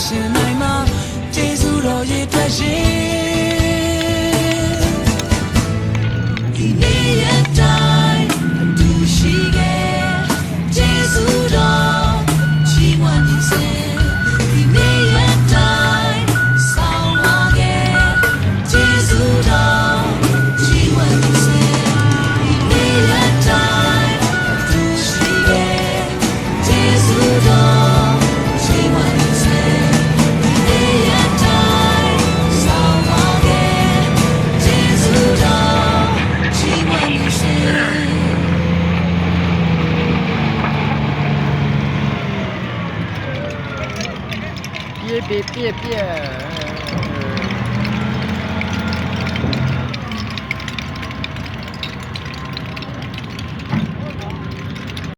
ရှင်နိုင်မှာကျေးဇူးတော်ရည်ထွက်ရှင်ဒီနေ့ရက်တိုင်းအတူရှိခဲ့ကျေးဇူးတော်ချီးမွမ်းနေစေဒီနေ့ရက်တိုင်းဆောင်ပါခဲ့ကျေးဇူးတော်ချီးမွမ်းနေစေဒီနေ့ရက်တိုင်းအတူရှိခဲ့ကျေးဇူးတော်ချီးမွမ်းနေစေ别。